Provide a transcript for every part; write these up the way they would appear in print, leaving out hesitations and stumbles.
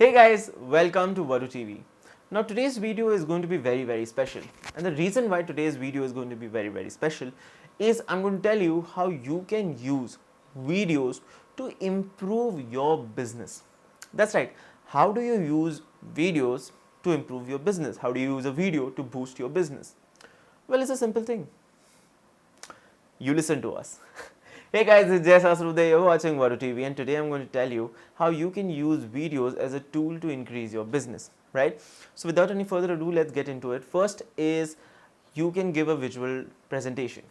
Hey guys, welcome to Varu TV. Now today's video is going to be very special, and the reason why today's video is going to be very special is I'm going to tell you how you can use videos to improve your business. That's right. How do you use videos to improve your business? How do you use a video to boost your business? Well, it's a simple thing. You listen to us. Hey guys, it's Jay Sasrude, you're watching Varu TV, and today I'm going to tell you how you can use videos as a tool to increase your business, right? So without any further ado, let's get into it. First is you can give a visual presentation.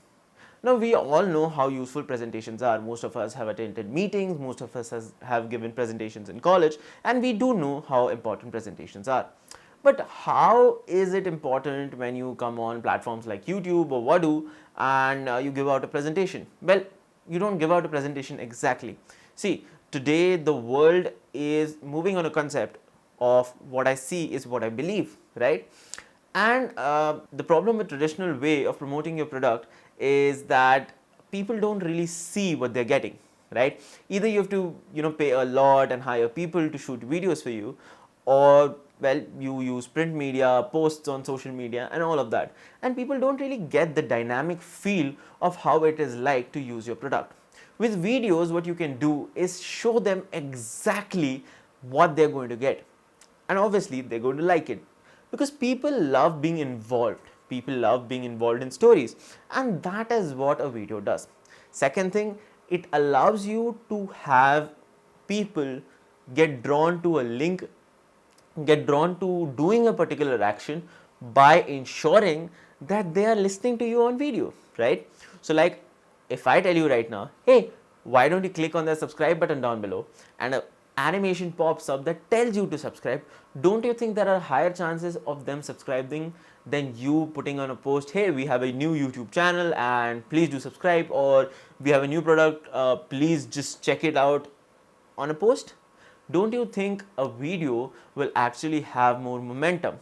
Now we all know how useful presentations are. Most of us have attended meetings, most of us have given presentations in college, and we do know how important presentations are. But how is it important when you come on platforms like YouTube or Voodoo and you give out a presentation? Well, you don't give out a presentation exactly. See, today the world is moving on a concept of what I see is what I believe, right? And the problem with traditional way of promoting your product is that people don't really see what they're getting, right? Either you have to pay a lot and hire people to shoot videos for you, or well, you use print media, posts on social media and all of that, and people don't really get the dynamic feel of how it is like to use your product. With videos, what you can do is show them exactly what they're going to get, and obviously they're going to like it because people love being involved. People love being involved in stories, and that is what a video does. Second thing, it allows you to have people get drawn to a link, get drawn to doing a particular action by ensuring that they are listening to you on video, right? So like if I tell you right now, hey, why don't you click on the subscribe button down below, and a animation pops up that tells you to subscribe, don't you think there are higher chances of them subscribing than you putting on a post, hey, we have a new YouTube channel and please do subscribe, or we have a new product, please just check it out, on a post? Don't you think a video will actually have more momentum?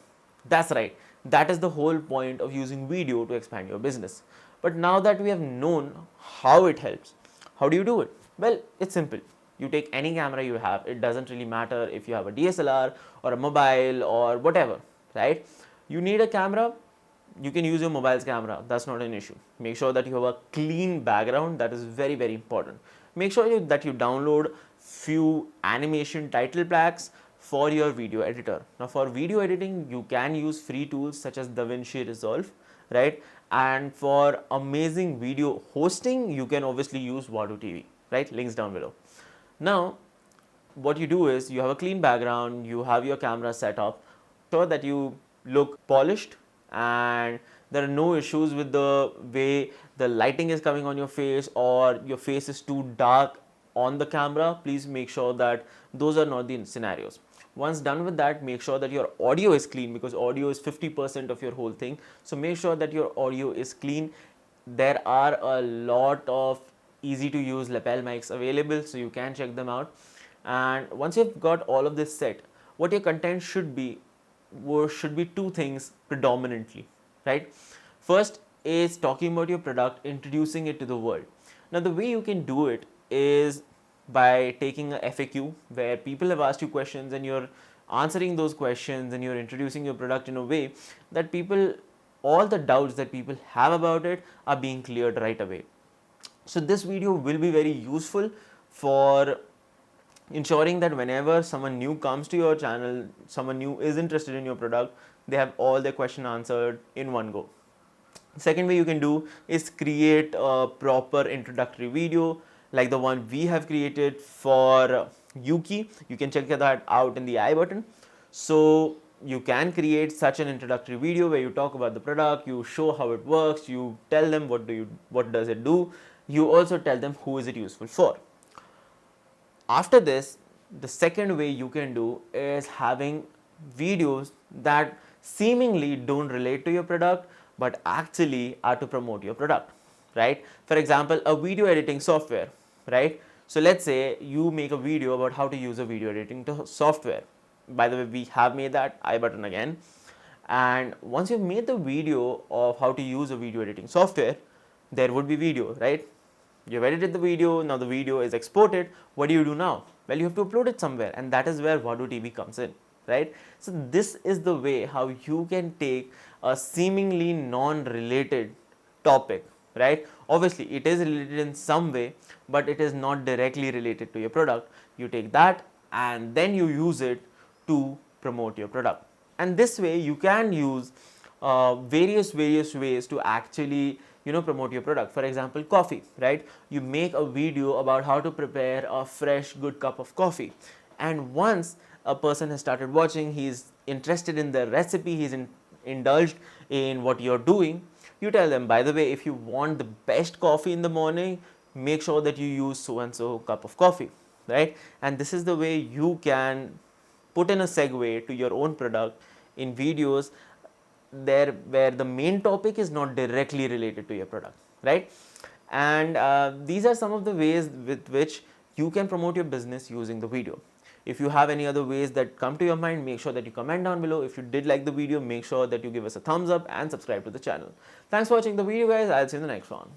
That's right. That is the whole point of using video to expand your business. But now that we have known how it helps, how do you do it? Well, it's simple. You take any camera you have. It doesn't really matter if you have a DSLR or a mobile or whatever, right? You need a camera, you can use your mobile's camera. That's not an issue. Make sure that you have a clean background. That is very important. Make sure that you download few animation title packs for your video editor. Now for video editing, you can use free tools such as DaVinci Resolve, right? And for amazing video hosting, you can obviously use Voodoo TV, right? Links down below. Now what you do is you have a clean background, you have your camera set up, sure that you look polished and there are no issues with the way the lighting is coming on your face or your face is too dark on the camera. Please make sure that those are not the scenarios. Once done with that, make sure that your audio is clean, because audio is 50% of your whole thing. So make sure that your audio is clean. There are a lot of easy to use lapel mics available, so you can check them out. And once you've got all of this set, what your content should be two things predominantly, right? First is talking about your product, introducing it to the world. Now the way you can do it is by taking a FAQ where people have asked you questions and you're answering those questions and you're introducing your product in a way that people, all the doubts that people have about it are being cleared right away. So this video will be very useful for ensuring that whenever someone new comes to your channel, someone new is interested in your product, they have all their question answered in one go. Second way you can do is create a proper introductory video like the one we have created for Yuki. You can check that out in the I button. So you can create such an introductory video where you talk about the product, you show how it works, you tell them what does it do, you also tell them who is it useful for. After this, the second way you can do is having videos that seemingly don't relate to your product but actually are to promote your product, right? For example, a video editing software, right? So let's say you make a video about how to use a video editing software. By the way, we have made that I button again. And once you've made the video of how to use a video editing software, there would be video, right? You've edited the video, now the video is exported. What do you do now? Well, you have to upload it somewhere, and that is where Vado TV comes in, right? So this is the way how you can take a seemingly non-related topic, right? Obviously, it is related in some way, but it is not directly related to your product. You take that and then you use it to promote your product. And this way you can use various ways to actually promote your product. For example, coffee, right? You make a video about how to prepare a fresh good cup of coffee, and once a person has started watching, he's interested in the recipe, he's indulged in what you're doing, you tell them, by the way, if you want the best coffee in the morning, make sure that you use so and so cup of coffee, right? And this is the way you can put in a segue to your own product in videos there where the main topic is not directly related to your product, right? And these are some of the ways with which you can promote your business using the video. If you have any other ways that come to your mind, make sure that you comment down below. If you did like the video, make sure that you give us a thumbs up and subscribe to the channel. Thanks for watching the video, guys. I'll see you in the next one.